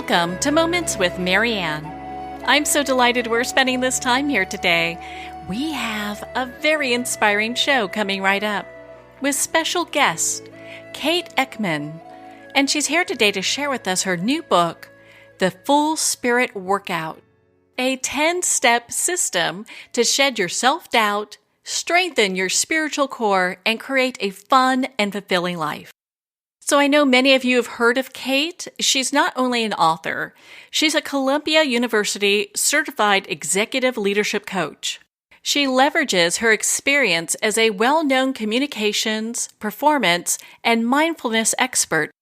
Welcome to Moments with Marianne. I'm so delighted we're spending this time here today. We have a very inspiring show coming right up with special guest, Kate Eckman. And she's here today to share with us her new book, The Full Spirit Workout, a 10-step system to shed your self-doubt, strengthen your spiritual core, and create a fun and fulfilling life. So I know many of you have heard of Kate. She's not only an author, she's a Columbia University certified executive leadership coach. She leverages her experience as a well-known communications, performance, and mindfulness expert,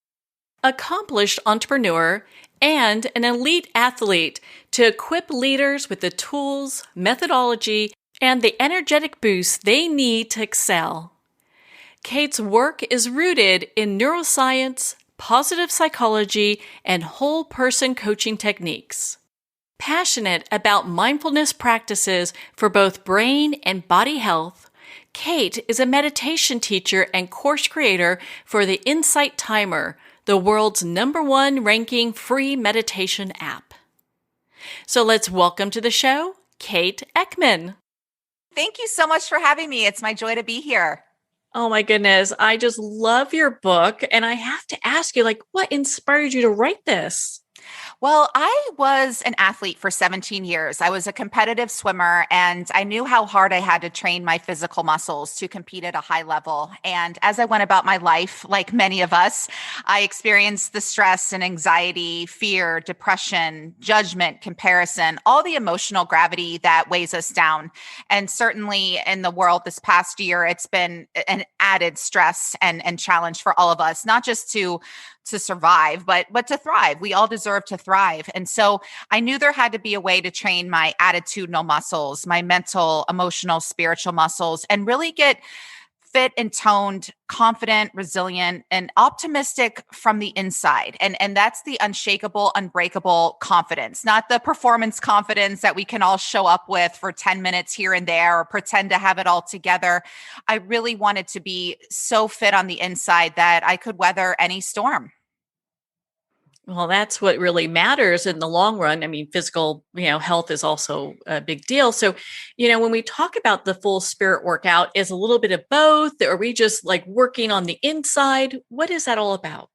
accomplished entrepreneur, and an elite athlete to equip leaders with the tools, methodology, and the energetic boost they need to excel. Kate's work is rooted in neuroscience, positive psychology, and whole person coaching techniques. Passionate about mindfulness practices for both brain and body health, Kate is a meditation teacher and course creator for the Insight Timer, the world's #1 ranking free meditation app. So let's welcome to the show, Kate Eckman. Thank you so much for having me. It's my joy to be here. Oh my goodness. I just love your book. And I have to ask you, what inspired you to write this? Well, I was an athlete for 17 years. I was a competitive swimmer, and I knew how hard I had to train my physical muscles to compete at a high level. And as I went about my life, like many of us, I experienced the stress and anxiety, fear, depression, judgment, comparison, all the emotional gravity that weighs us down. And certainly in the world this past year, it's been an added stress and challenge for all of us, not just to survive, but to thrive. We all deserve to thrive. And so I knew there had to be a way to train my attitudinal muscles, my mental, emotional, spiritual muscles, and really get fit and toned, confident, resilient, and optimistic from the inside. And that's the unshakable, unbreakable confidence, not the performance confidence that we can all show up with for 10 minutes here and there or pretend to have it all together. I really wanted to be so fit on the inside that I could weather any storm. Well, that's what really matters in the long run. I mean, physical, health is also a big deal. So, when we talk about the full spirit workout, is a little bit of both? Are we just working on the inside? What is that all about?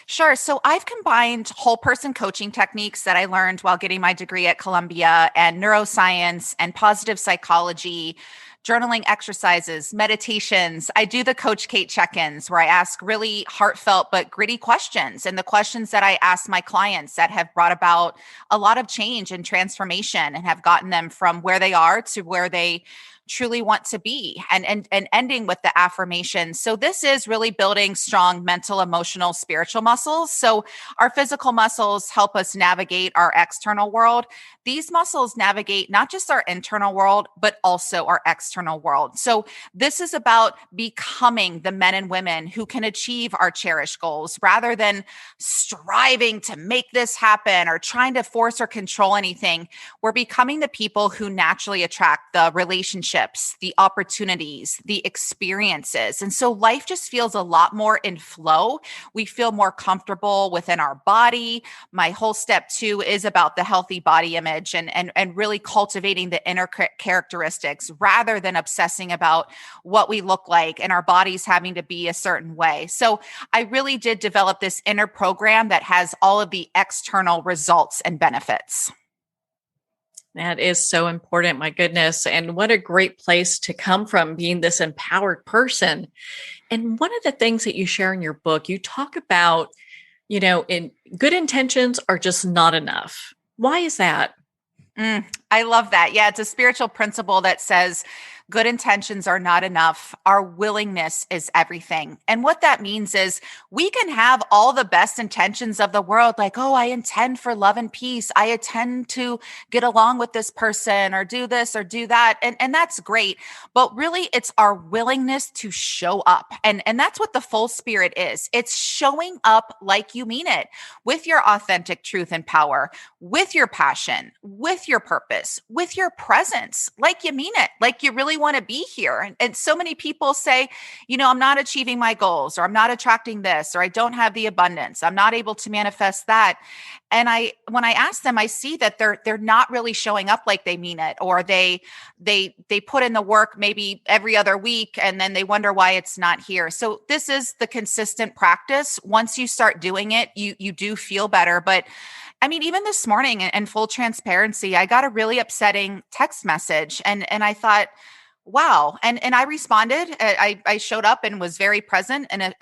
Sure. So I've combined whole person coaching techniques that I learned while getting my degree at Columbia and neuroscience and positive psychology, journaling exercises, meditations. I do the Coach Kate check-ins where I ask really heartfelt but gritty questions. And the questions that I ask my clients that have brought about a lot of change and transformation and have gotten them from where they are to where they truly want to be, and ending with the affirmation. So this is really building strong mental, emotional, spiritual muscles. So our physical muscles help us navigate our external world. These muscles navigate not just our internal world, but also our external world. So this is about becoming the men and women who can achieve our cherished goals rather than striving to make this happen or trying to force or control anything. We're becoming the people who naturally attract the relationships, the opportunities, the experiences. And so life just feels a lot more in flow. We feel more comfortable within our body. My whole step 2 is about the healthy body image and really cultivating the inner characteristics rather than obsessing about what we look like and our bodies having to be a certain way. So I really did develop this inner program that has all of the external results and benefits. That is so important. My goodness. And what a great place to come from, being this empowered person. And one of the things that you share in your book, you talk about, in good intentions are just not enough. Why is that? I love that. Yeah, it's a spiritual principle that says good intentions are not enough. Our willingness is everything. And what that means is we can have all the best intentions of the world, like, oh, I intend for love and peace. I intend to get along with this person or do this or do that. And that's great. But really, it's our willingness to show up. And that's what the full spirit is. It's showing up like you mean it, with your authentic truth and power, with your passion, with your purpose, with your presence, like you mean it, like you really want to be here. And so many people say, I'm not achieving my goals, or I'm not attracting this, or I don't have the abundance. I'm not able to manifest that. And when I ask them, I see that they're not really showing up like they mean it, or they put in the work maybe every other week and then they wonder why it's not here. So this is the consistent practice. Once you start doing it, you do feel better. But I mean, even this morning, in full transparency, I got a really upsetting text message, and I thought, wow. And I responded. I showed up and was very present, and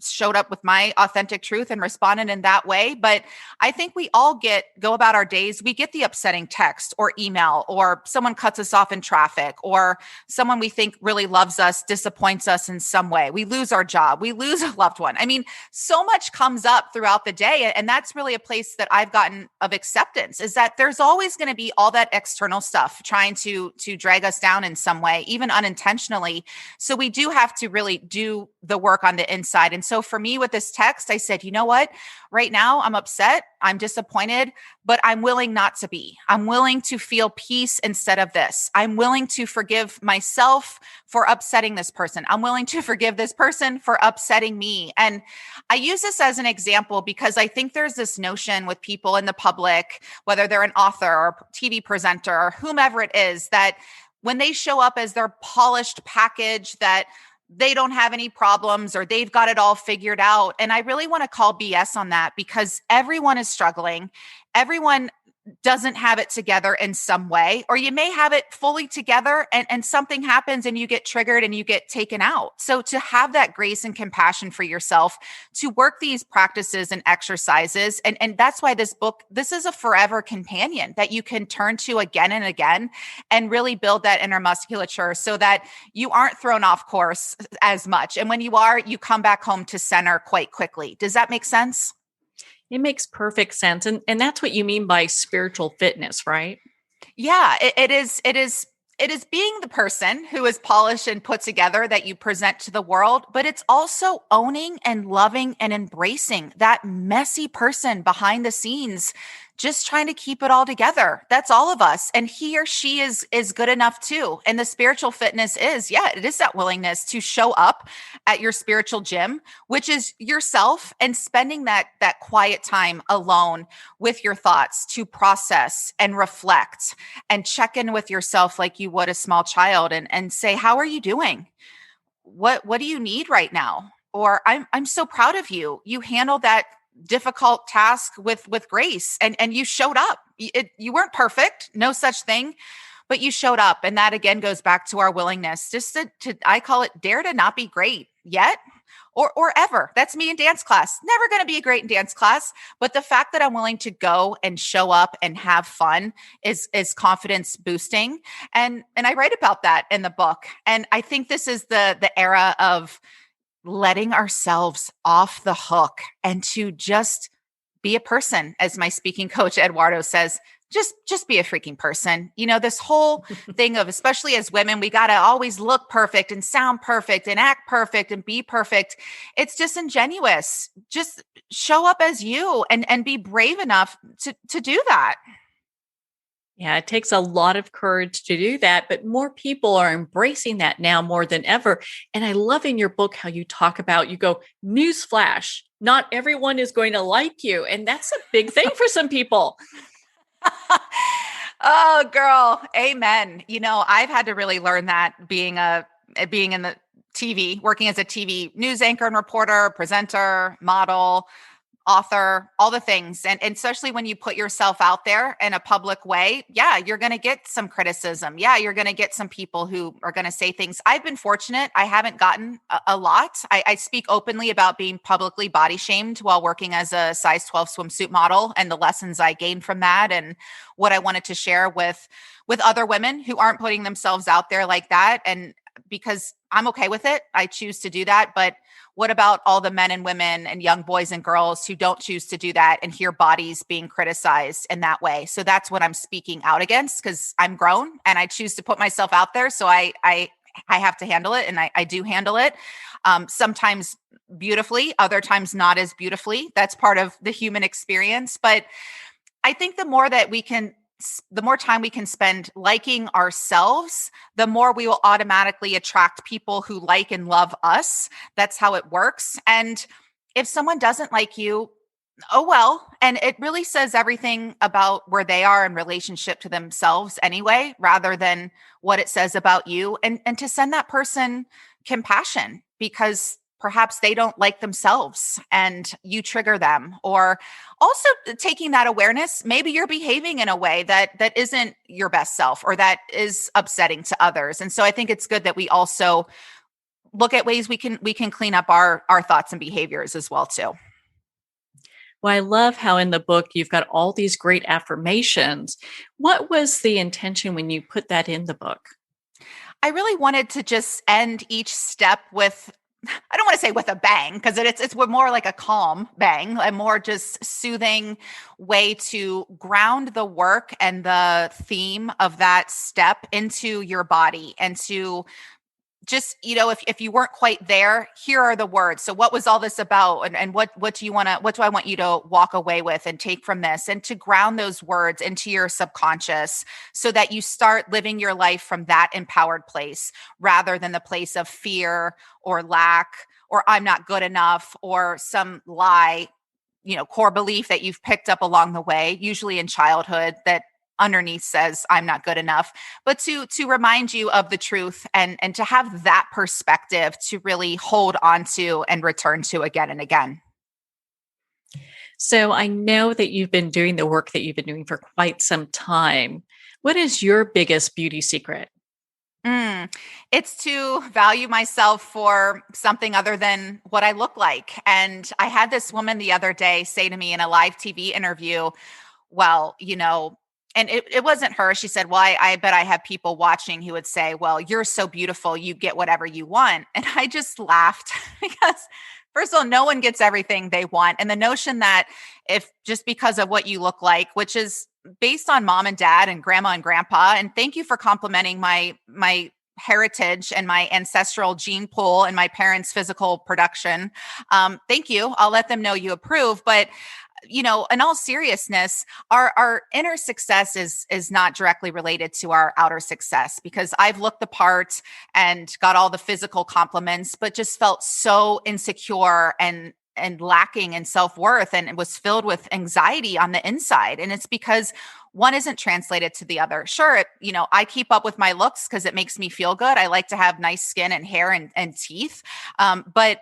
showed up with my authentic truth and responded in that way. But I think we all go about our days. We get the upsetting text or email, or someone cuts us off in traffic, or someone we think really loves us disappoints us in some way. We lose our job. We lose a loved one. I mean, so much comes up throughout the day. And that's really a place that I've gotten of acceptance, is that there's always going to be all that external stuff trying to drag us down in some way, even unintentionally. So we do have to really do the work on the inside. And so for me with this text, I said, you know what? Right now I'm upset. I'm disappointed, but I'm willing not to be. I'm willing to feel peace instead of this. I'm willing to forgive myself for upsetting this person. I'm willing to forgive this person for upsetting me. And I use this as an example because I think there's this notion with people in the public, whether they're an author or TV presenter or whomever it is, that when they show up as their polished package, that they don't have any problems or they've got it all figured out. And I really want to call BS on that, because everyone is struggling. Everyone doesn't have it together in some way, or you may have it fully together and something happens and you get triggered and you get taken out. So to have that grace and compassion for yourself, to work these practices and exercises. And that's why this book, this is a forever companion that you can turn to again and again and really build that inner musculature so that you aren't thrown off course as much. And when you are, you come back home to center quite quickly. Does that make sense? It makes perfect sense. And that's what you mean by spiritual fitness, right? Yeah, it is. It is being the person who is polished and put together that you present to the world, but it's also owning and loving and embracing that messy person behind the scenes, just trying to keep it all together. That's all of us. And he or she is good enough too. And the spiritual fitness is, it is that willingness to show up at your spiritual gym, which is yourself, and spending that quiet time alone with your thoughts to process and reflect and check in with yourself like you would a small child, and say, how are you doing? What do you need right now? Or I'm so proud of you. You handled that difficult task with grace, and you showed up. You weren't perfect, no such thing, but you showed up. And that again goes back to our willingness, just to I call it dare to not be great yet or ever. That's me in dance class. Never going to be great in dance class, but the fact that I'm willing to go and show up and have fun is confidence boosting. And I write about that in the book. And I think this is the era of letting ourselves off the hook and to just be a person. As my speaking coach, Eduardo, says, just be a freaking person. You know, this whole thing of, especially as women, we got to always look perfect and sound perfect and act perfect and be perfect. It's disingenuous. Just show up as you and be brave enough to do that. Yeah, it takes a lot of courage to do that, but more people are embracing that now more than ever. And I love in your book how you talk about, you go, newsflash, not everyone is going to like you. And that's a big thing for some people. Oh, girl. Amen. You know, I've had to really learn that being in the TV, working as a TV news anchor and reporter, presenter, model, author, all the things. And especially when you put yourself out there in a public way, you're going to get some criticism. You're going to get some people who are going to say things. I've been fortunate. I haven't gotten a lot. I speak openly about being publicly body shamed while working as a size 12 swimsuit model, and the lessons I gained from that, and what I wanted to share with other women who aren't putting themselves out there like that. And because I'm okay with it, I choose to do that. But what about all the men and women and young boys and girls who don't choose to do that and hear bodies being criticized in that way? So that's what I'm speaking out against, because I'm grown and I choose to put myself out there. So I have to handle it, and I do handle it. Sometimes beautifully, other times not as beautifully. That's part of the human experience. But I think the more time we can spend liking ourselves, the more we will automatically attract people who like and love us. That's how it works. And if someone doesn't like you, Oh, well, and it really says everything about where they are in relationship to themselves anyway, rather than what it says about you. And to send that person compassion because perhaps they don't like themselves and you trigger them. Or also taking that awareness, maybe you're behaving in a way that isn't your best self or that is upsetting to others. And so I think it's good that we also look at ways we can clean up our thoughts and behaviors as well too. Well, I love how in the book you've got all these great affirmations. What was the intention when you put that in the book? I really wanted to just end each step with, I don't want to say with a bang because it's more like a calm bang, a more just soothing way to ground the work and the theme of that step into your body and to just, if you weren't quite there, here are the words. So what was all this about? And what do you want to, what do I want you to walk away with and take from this, and to ground those words into your subconscious so that you start living your life from that empowered place rather than the place of fear or lack or I'm not good enough or some lie, core belief that you've picked up along the way, usually in childhood, that underneath says I'm not good enough, but to remind you of the truth and to have that perspective to really hold on to and return to again and again. So I know that you've been doing the work that you've been doing for quite some time. What is your biggest beauty secret? Mm, it's to value myself for something other than what I look like. And I had this woman the other day say to me in a live TV interview, well, and it wasn't her. She said, well, I bet I have people watching who would say, well, you're so beautiful, you get whatever you want. And I just laughed because, first of all, no one gets everything they want. And the notion that if just because of what you look like, which is based on mom and dad and grandma and grandpa, and thank you for complimenting my heritage and my ancestral gene pool and my parents' physical production. Thank you. I'll let them know you approve. But in all seriousness, our inner success is not directly related to our outer success, because I've looked the part and got all the physical compliments, but just felt so insecure and lacking in self-worth, and it was filled with anxiety on the inside. And it's because one isn't translated to the other. Sure, I keep up with my looks because it makes me feel good. I like to have nice skin and hair and teeth. But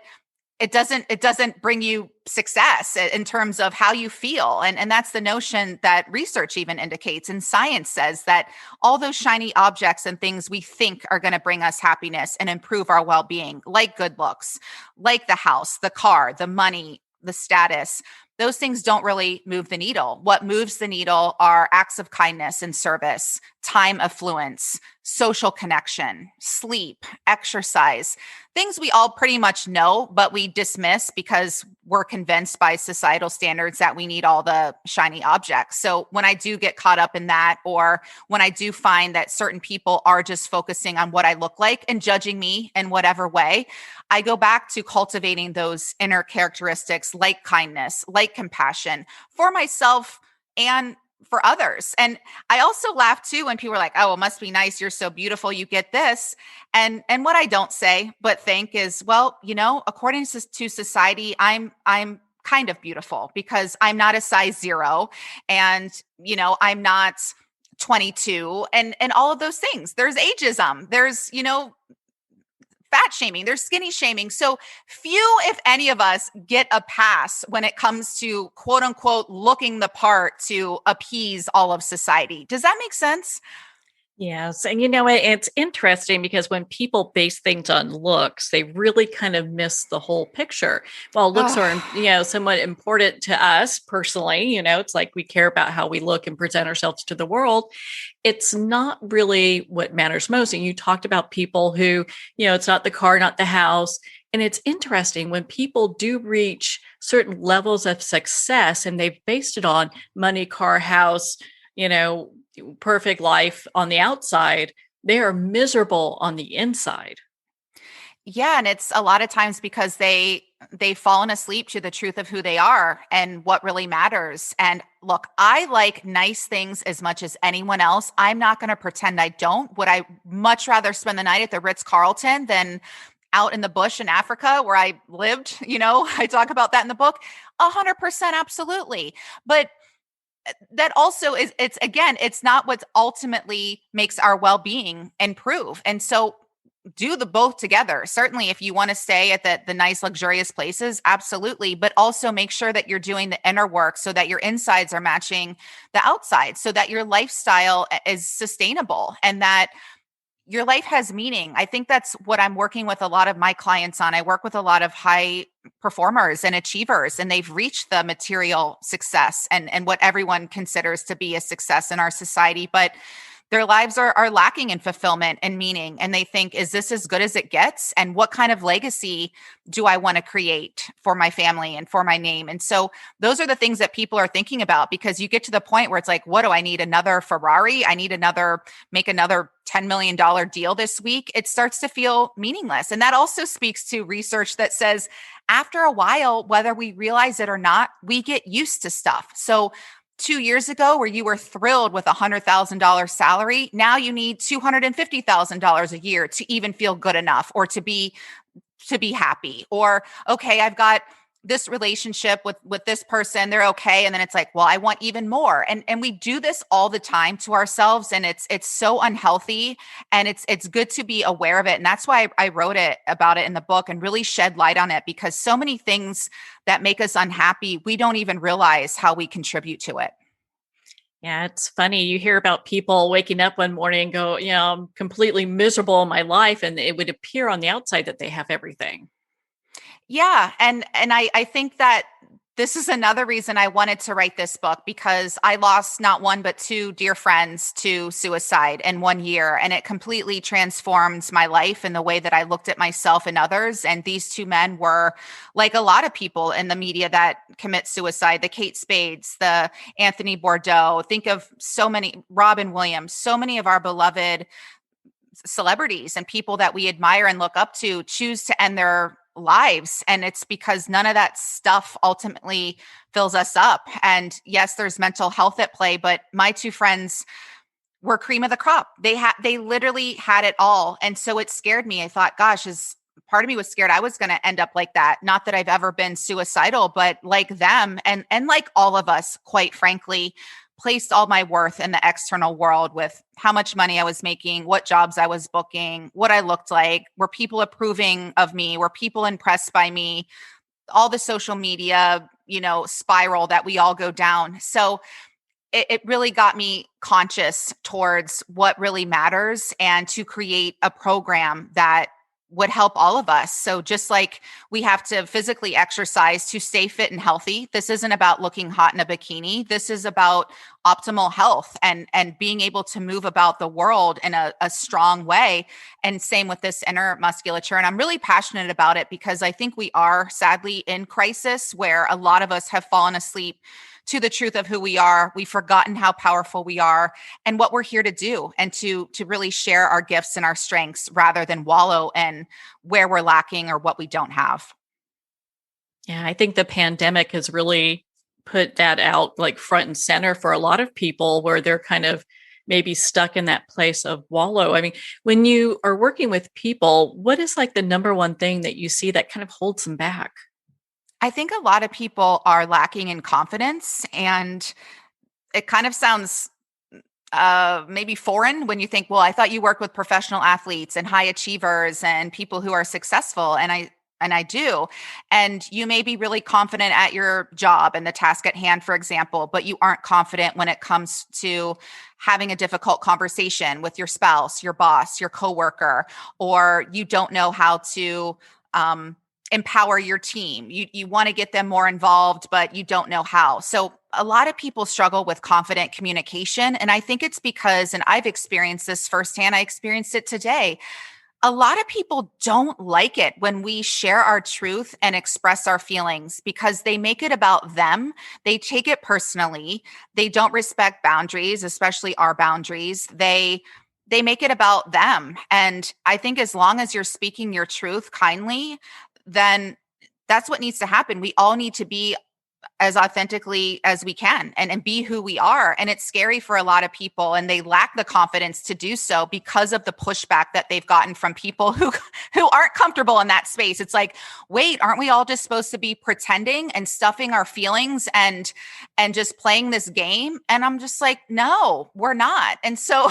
it doesn't bring you success in terms of how you feel. And that's the notion that research even indicates, and science says that all those shiny objects and things we think are going to bring us happiness and improve our well-being, like good looks, like the house, the car, the money, the status, those things don't really move the needle. What moves the needle are acts of kindness and service, time affluence, social connection, sleep, exercise, things we all pretty much know, but we dismiss because we're convinced by societal standards that we need all the shiny objects. So when I do get caught up in that, or when I do find that certain people are just focusing on what I look like and judging me in whatever way, I go back to cultivating those inner characteristics like kindness, like compassion for myself and for others. And I also laugh too when people are like, "Oh, it must be nice. You're so beautiful. You get this." And what I don't say but think is, well, according to society, I'm kind of beautiful because I'm not a size 0, and I'm not 22, and all of those things. There's ageism. There's fat shaming, there's skinny shaming. So few, if any of us, get a pass when it comes to quote unquote looking the part to appease all of society. Does that make sense? Yes. And it's interesting because when people base things on looks, they really kind of miss the whole picture. While looks are, somewhat important to us personally, it's like we care about how we look and present ourselves to the world. It's not really what matters most. And you talked about people who, it's not the car, not the house. And it's interesting when people do reach certain levels of success and they've based it on money, car, house, perfect life on the outside, they are miserable on the inside. Yeah, and it's a lot of times because they've fallen asleep to the truth of who they are and what really matters. And look, I like nice things as much as anyone else. I'm not going to pretend I don't. Would I much rather spend the night at the Ritz-Carlton than out in the bush in Africa where I lived, I talk about that in the book. 100% absolutely. But that also is, it's not what ultimately makes our well-being improve. And so do the both together. Certainly, if you want to stay at the nice, luxurious places, absolutely. But also make sure that you're doing the inner work so that your insides are matching the outside, so that your lifestyle is sustainable and that your life has meaning. I think that's what I'm working with a lot of my clients on. I work with a lot of high performers and achievers, and they've reached the material success and what everyone considers to be a success in our society. But their lives are lacking in fulfillment and meaning. And they think, is this as good as it gets? And what kind of legacy do I want to create for my family and for my name? And so those are the things that people are thinking about, because you get to the point where it's like, what do I need? Another Ferrari? I need make another $10 million deal this week. It starts to feel meaningless. And that also speaks to research that says after a while, whether we realize it or not, we get used to stuff. So 2 years ago, where you were thrilled with $100,000 salary, now you need $250,000 a year to even feel good enough or to be happy. Or, okay, I've got this relationship with this person, they're okay. And then it's like, well, I want even more. And we do this all the time to ourselves. And it's so unhealthy. And it's good to be aware of it. And that's why I wrote about it in the book and really shed light on it, because so many things that make us unhappy, we don't even realize how we contribute to it. Yeah, it's funny. You hear about people waking up one morning and go, I'm completely miserable in my life. And it would appear on the outside that they have everything. Yeah. And I think that this is another reason I wanted to write this book, because I lost not one, but two dear friends to suicide in 1 year. And it completely transformed my life and the way that I looked at myself and others. And these two men were like a lot of people in the media that commit suicide, the Kate Spades, the Anthony Bourdain, think of so many, Robin Williams, so many of our beloved celebrities and people that we admire and look up to choose to end their lives. And it's because none of that stuff ultimately fills us up. And yes, there's mental health at play, but my two friends were cream of the crop. They literally had it all. And so it scared me. I thought, gosh, part of me was scared I was going to end up like that. Not that I've ever been suicidal, but like them and like all of us, quite frankly, placed all my worth in the external world with how much money I was making, what jobs I was booking, what I looked like. Were people approving of me? Were people impressed by me? All the social media, spiral that we all go down. So it really got me conscious towards what really matters and to create a program that would help all of us. So just like we have to physically exercise to stay fit and healthy, this isn't about looking hot in a bikini. This is about optimal health and being able to move about the world in a strong way. And same with this inner musculature. And I'm really passionate about it because I think we are sadly in crisis where a lot of us have fallen asleep to the truth of who we are. We've forgotten how powerful we are and what we're here to do, and to really share our gifts and our strengths rather than wallow in where we're lacking or what we don't have. Yeah, I think the pandemic has really put that out like front and center for a lot of people, where they're kind of maybe stuck in that place of wallow. I mean, when you are working with people, what is like the number one thing that you see that kind of holds them back? I think a lot of people are lacking in confidence, and it kind of sounds maybe foreign when you think, well, I thought you worked with professional athletes and high achievers and people who are successful. And I do. And you may be really confident at your job and the task at hand, for example, but you aren't confident when it comes to having a difficult conversation with your spouse, your boss, your coworker, or you don't know how to empower your team. You want to get them more involved, but you don't know how. So a lot of people struggle with confident communication. And I think it's because, and I've experienced this firsthand, I experienced it today. A lot of people don't like it when we share our truth and express our feelings because they make it about them. They take it personally. They don't respect boundaries, especially our boundaries. They make it about them. And I think as long as you're speaking your truth kindly, then that's what needs to happen. We all need to be as authentically as we can and be who we are. And it's scary for a lot of people, and they lack the confidence to do so because of the pushback that they've gotten from people who aren't comfortable in that space. It's like, wait, aren't we all just supposed to be pretending and stuffing our feelings and just playing this game? And I'm just like, no, we're not. And so,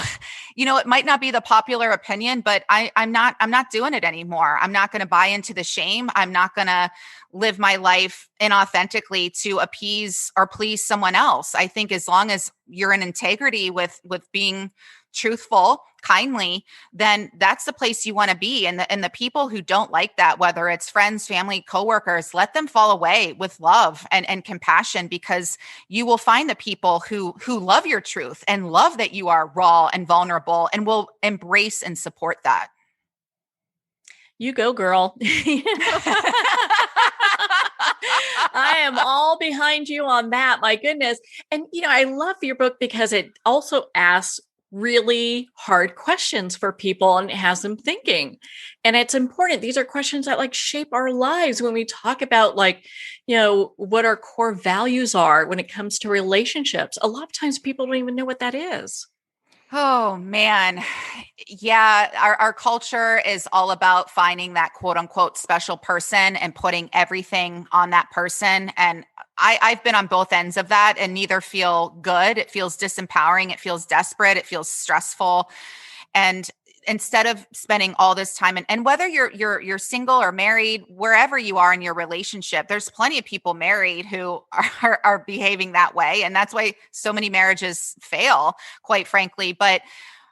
it might not be the popular opinion, but I'm not doing it anymore. I'm not going to buy into the shame. I'm not going to live my life inauthentically to appease or please someone else. I think as long as you're in integrity with being truthful, kindly, then that's the place you want to be. And the people who don't like that, whether it's friends, family, coworkers, let them fall away with love and compassion, because you will find the people who love your truth and love that you are raw and vulnerable and will embrace and support that. You go, girl. I am all behind you on that. My goodness. And, I love your book because it also asks really hard questions for people and it has them thinking. And it's important. These are questions that shape our lives when we talk about what our core values are when it comes to relationships. A lot of times people don't even know what that is. Oh, man. Yeah. Our culture is all about finding that quote unquote special person and putting everything on that person. And I've been on both ends of that, and neither feel good. It feels disempowering. It feels desperate. It feels stressful. And instead of spending all this time, and whether you're single or married, wherever you are in your relationship, there's plenty of people married who are behaving that way. And that's why so many marriages fail, quite frankly. But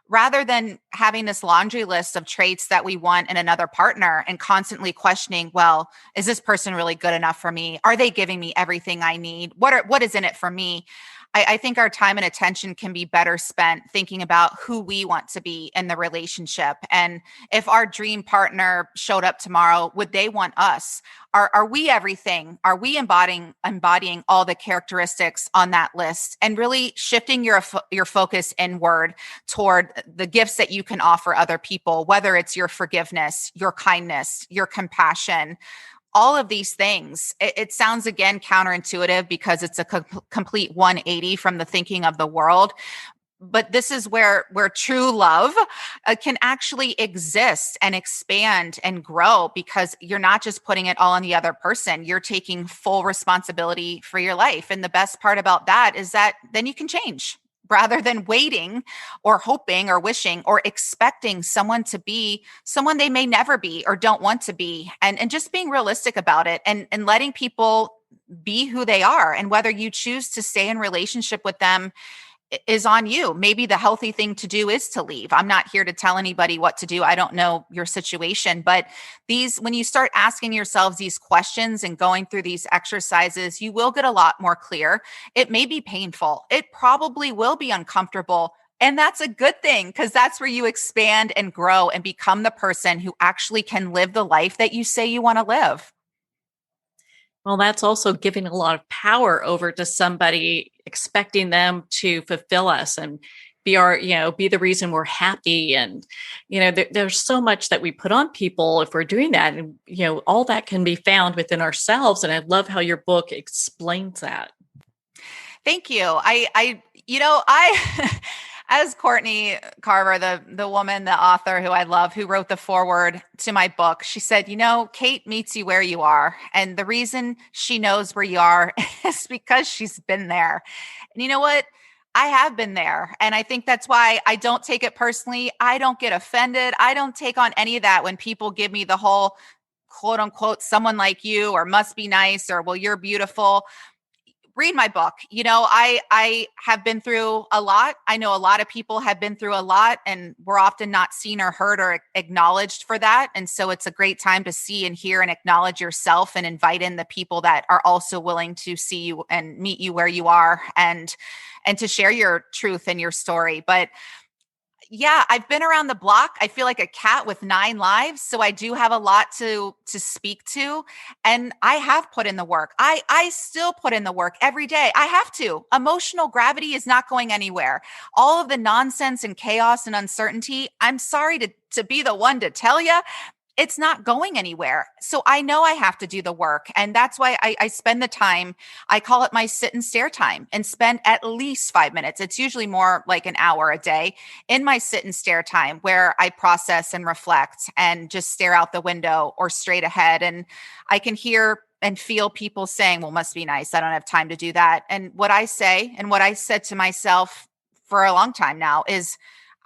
rather than having this laundry list of traits that we want in another partner and constantly questioning, well, is this person really good enough for me? Are they giving me everything I need? What is in it for me? I think our time and attention can be better spent thinking about who we want to be in the relationship. And if our dream partner showed up tomorrow, would they want us? Are we everything? Are we embodying all the characteristics on that list, and really shifting your focus inward toward the gifts that you can offer other people, whether it's your forgiveness, your kindness, your compassion, all of these things. It sounds, again, counterintuitive because it's a complete 180 from the thinking of the world. But this is where true love can actually exist and expand and grow, because you're not just putting it all on the other person. You're taking full responsibility for your life. And the best part about that is that then you can change, rather than waiting or hoping or wishing or expecting someone to be someone they may never be or don't want to be, and just being realistic about it and letting people be who they are. And whether you choose to stay in relationship with them is on you. Maybe the healthy thing to do is to leave. I'm not here to tell anybody what to do. I don't know your situation, but when you start asking yourselves these questions and going through these exercises, you will get a lot more clear. It may be painful. It probably will be uncomfortable. And that's a good thing, because that's where you expand and grow and become the person who actually can live the life that you say you want to live. Well, that's also giving a lot of power over to somebody, expecting them to fulfill us and be the reason we're happy. And, there's so much that we put on people if we're doing that. And, all that can be found within ourselves. And I love how your book explains that. Thank you. I as Courtney Carver, the woman, the author who I love, who wrote the foreword to my book, she said, Kate meets you where you are. And the reason she knows where you are is because she's been there. And you know what? I have been there. And I think that's why I don't take it personally. I don't get offended. I don't take on any of that when people give me the whole quote unquote, someone like you, or must be nice, or, well, you're beautiful. Read my book. I have been through a lot. I know a lot of people have been through a lot, and we're often not seen or heard or acknowledged for that. And so it's a great time to see and hear and acknowledge yourself, and invite in the people that are also willing to see you and meet you where you are, and to share your truth and your story. But yeah, I've been around the block. I feel like a cat with 9 lives. So I do have a lot to speak to. And I have put in the work. I still put in the work every day. I have to. Emotional gravity is not going anywhere. All of the nonsense and chaos and uncertainty, I'm sorry to be the one to tell you, it's not going anywhere. So I know I have to do the work. And that's why I spend the time. I call it my sit and stare time, and spend at least 5 minutes. It's usually more like an hour a day in my sit and stare time, where I process and reflect and just stare out the window or straight ahead. And I can hear and feel people saying, well, must be nice, I don't have time to do that. And what I say, and what I said to myself for a long time now, is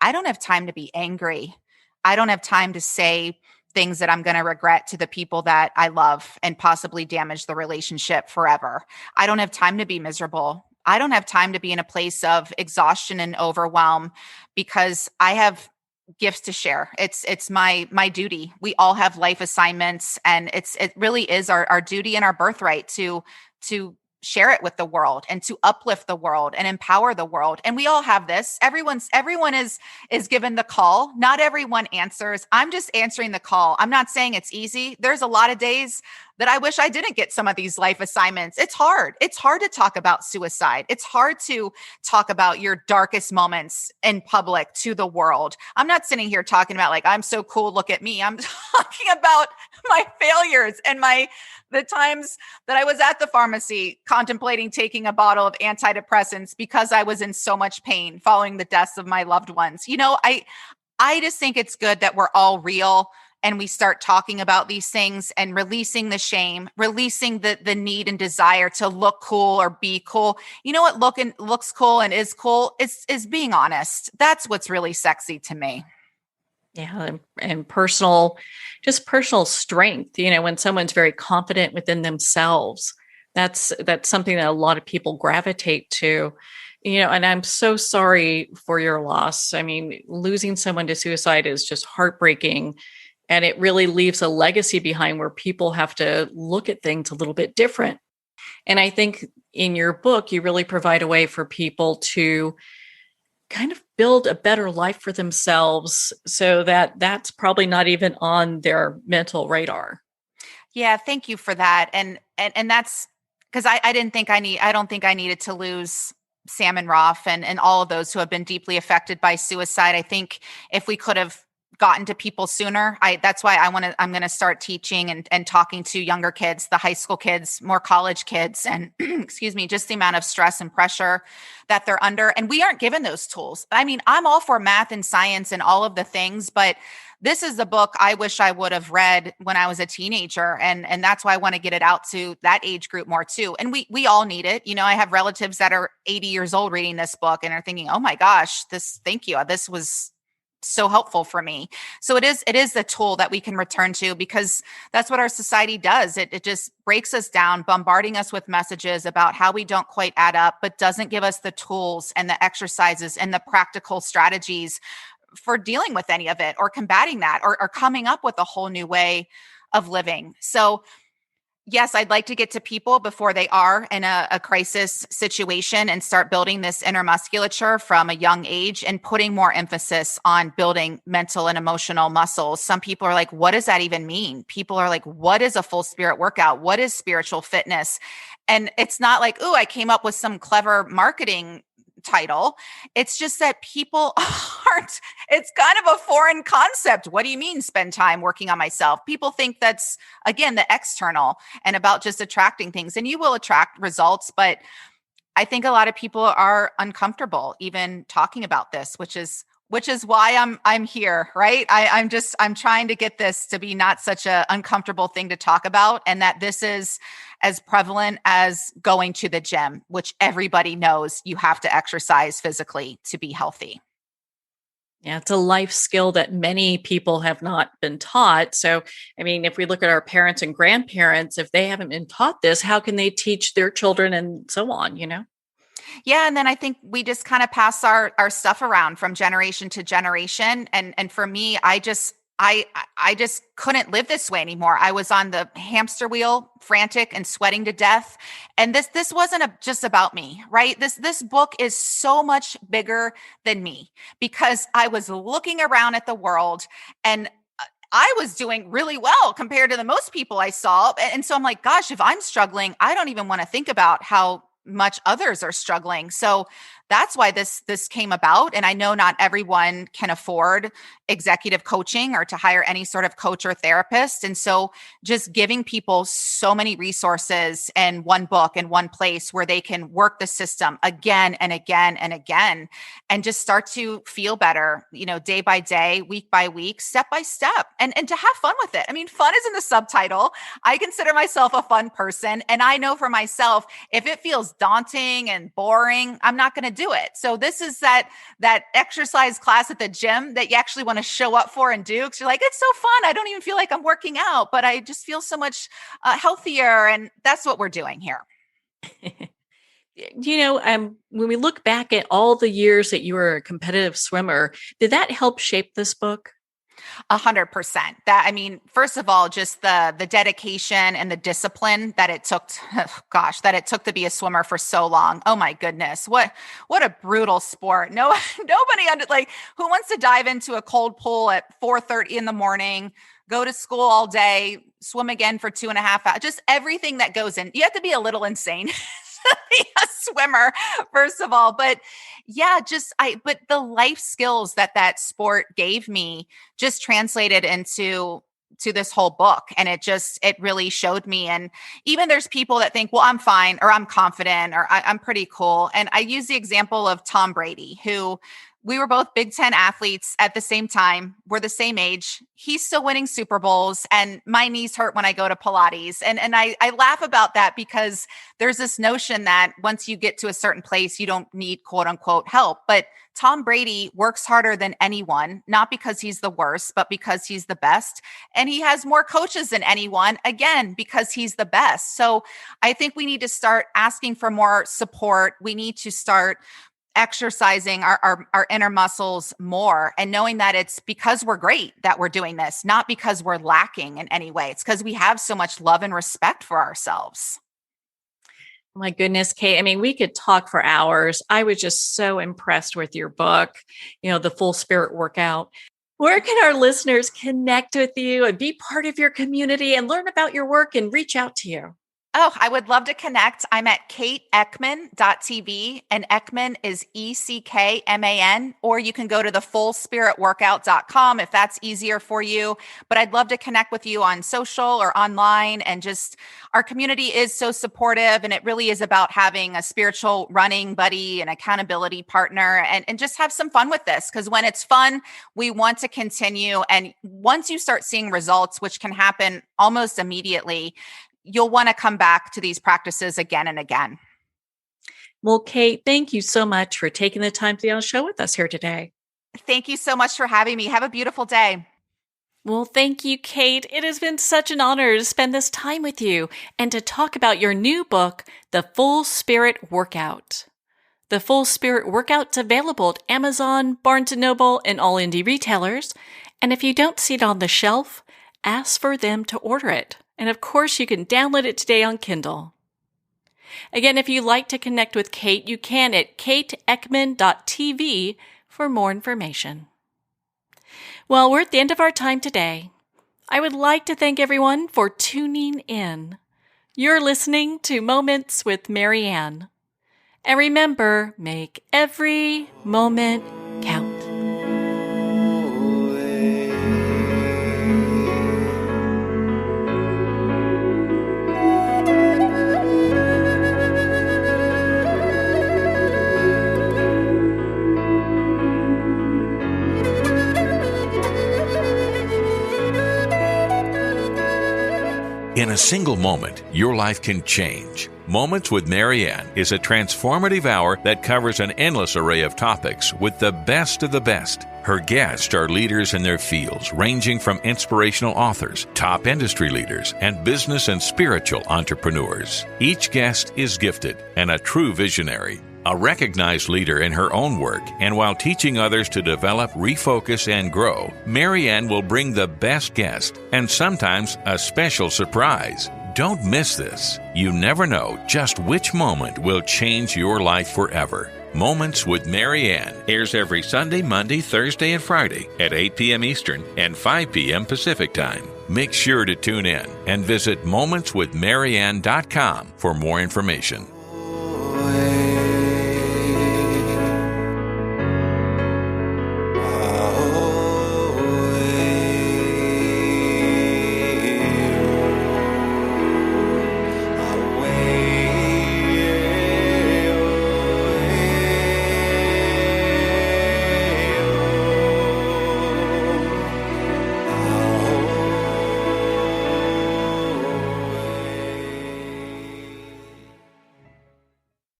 I don't have time to be angry. I don't have time to say things that I'm going to regret to the people that I love and possibly damage the relationship forever. I don't have time to be miserable. I don't have time to be in a place of exhaustion and overwhelm, because I have gifts to share. It's my duty. We all have life assignments, and it really is our duty and our birthright to share it with the world, and to uplift the world and empower the world. And we all have this. Everyone is given the call. Not everyone answers. I'm just answering the call. I'm not saying it's easy. There's a lot of days that I wish I didn't get some of these life assignments. It's hard. It's hard to talk about suicide. It's hard to talk about your darkest moments in public to the world. I'm not sitting here talking about like, I'm so cool, look at me. I'm talking about my failures and the times that I was at the pharmacy contemplating taking a bottle of antidepressants because I was in so much pain following the deaths of my loved ones. I just think it's good that we're all real, and we start talking about these things and releasing the shame, releasing the need and desire to look cool or be cool. You know what looks cool and is cool is being honest. That's what's really sexy to me. Yeah, and just personal strength. When someone's very confident within themselves, that's something that a lot of people gravitate to. And I'm so sorry for your loss. I mean, losing someone to suicide is just heartbreaking, and it really leaves a legacy behind where people have to look at things a little bit different. And I think in your book, you really provide a way for people to kind of build a better life for themselves, so that that's probably not even on their mental radar. Yeah, thank you for that. And that's because I don't think I needed to lose Sam and Rolf and all of those who have been deeply affected by suicide. I think if we could have gotten to people sooner, that's why I'm going to start teaching and talking to younger kids, the high school kids, more college kids, and excuse me, just the amount of stress and pressure that they're under. And we aren't given those tools. I mean, I'm all for math and science and all of the things, but this is the book I wish I would have read when I was a teenager. And that's why I want to get it out to that age group more too. And we all need it. I have relatives that are 80 years old reading this book and are thinking, oh my gosh, thank you. This was so helpful for me. So it is the tool that we can return to, because that's what our society does. It just breaks us down, bombarding us with messages about how we don't quite add up, but doesn't give us the tools and the exercises and the practical strategies for dealing with any of it, or combating that, or coming up with a whole new way of living. So yes, I'd like to get to people before they are in a crisis situation, and start building this inner musculature from a young age, and putting more emphasis on building mental and emotional muscles. Some people are like, what does that even mean? People are like, what is a full spirit workout? What is spiritual fitness? And it's not like, oh, I came up with some clever marketing title. It's just that people it's kind of a foreign concept. What do you mean spend time working on myself? People think that's, again, the external and about just attracting things, and you will attract results. But I think a lot of people are uncomfortable even talking about this, which is why I'm here, right? I'm trying to get this to be not such a uncomfortable thing to talk about, and that this is as prevalent as going to the gym, which everybody knows you have to exercise physically to be healthy. Yeah, it's a life skill that many people have not been taught. So, I mean, if we look at our parents and grandparents, if they haven't been taught this, how can they teach their children and so on, Yeah. And then I think we just kind of pass our stuff around from generation to generation. And for me, I just couldn't live this way anymore. I was on the hamster wheel, frantic and sweating to death. And this wasn't just about me, right? This book is so much bigger than me, because I was looking around at the world, and I was doing really well compared to the most people I saw. And so I'm like, gosh, if I'm struggling, I don't even want to think about how much others are struggling. So that's why this came about. And I know not everyone can afford executive coaching or to hire any sort of coach or therapist. And so just giving people so many resources in one book in one place where they can work the system again and again and again and just start to feel better, day by day, week by week, step by step, and to have fun with it. I mean, fun is in the subtitle. I consider myself a fun person. And I know for myself, if it feels daunting and boring, I'm not going to do it. So this is that exercise class at the gym that you actually want to show up for and do, because you're like, it's so fun. I don't even feel like I'm working out, but I just feel so much healthier. And that's what we're doing here. When we look back at all the years that you were a competitive swimmer, did that help shape this book? 100%. First of all, just the dedication and the discipline that it took, to be a swimmer for so long. Oh my goodness. What a brutal sport. Nobody who wants to dive into a cold pool at 4:30 in the morning, go to school all day, swim again for 2.5 hours, just everything that goes in. You have to be a little insane to be a swimmer, first of all. But yeah, but the life skills that sport gave me just translated into this whole book. And it really showed me. And even there's people that think, well, I'm fine, or I'm confident, or I'm pretty cool. And I use the example of Tom Brady, who we were both Big Ten athletes at the same time. We're the same age. He's still winning Super Bowls, and my knees hurt when I go to Pilates. And I laugh about that because there's this notion that once you get to a certain place, you don't need quote unquote help. But Tom Brady works harder than anyone, not because he's the worst, but because he's the best. And he has more coaches than anyone, again, because he's the best. So I think we need to start asking for more support. We need to start exercising our inner muscles more, and knowing that it's because we're great that we're doing this, not because we're lacking in any way. It's because we have so much love and respect for ourselves. My goodness, Kate. We could talk for hours. I was just so impressed with your book, The Full Spirit Workout. Where can our listeners connect with you and be part of your community and learn about your work and reach out to you? Oh, I would love to connect. I'm at kateeckman.tv, and Eckman is ECKMAN, or you can go to thefullspiritworkout.com if that's easier for you. But I'd love to connect with you on social or online, and just our community is so supportive, and it really is about having a spiritual running buddy and accountability partner, and just have some fun with this, because when it's fun, we want to continue. And once you start seeing results, which can happen almost immediately, you'll want to come back to these practices again and again. Well, Kate, thank you so much for taking the time to be on the show with us here today. Thank you so much for having me. Have a beautiful day. Well, thank you, Kate. It has been such an honor to spend this time with you and to talk about your new book, The Full Spirit Workout. The Full Spirit Workout's available at Amazon, Barnes & Noble, and all indie retailers. And if you don't see it on the shelf, ask for them to order it. And of course, you can download it today on Kindle. Again, if you'd like to connect with Kate, you can at kateeckman.tv for more information. Well, we're at the end of our time today. I would like to thank everyone for tuning in. You're listening to Moments with Marianne. And remember, make every moment count. In a single moment, your life can change. Moments with Marianne is a transformative hour that covers an endless array of topics with the best of the best. Her guests are leaders in their fields, ranging from inspirational authors, top industry leaders, and business and spiritual entrepreneurs. Each guest is gifted and a true visionary, a recognized leader in her own work, and while teaching others to develop, refocus, and grow, Marianne will bring the best guest and sometimes a special surprise. Don't miss this. You never know just which moment will change your life forever. Moments with Marianne airs every Sunday, Monday, Thursday, and Friday at 8 p.m. Eastern and 5 p.m. Pacific Time. Make sure to tune in and visit momentswithmarianne.com for more information.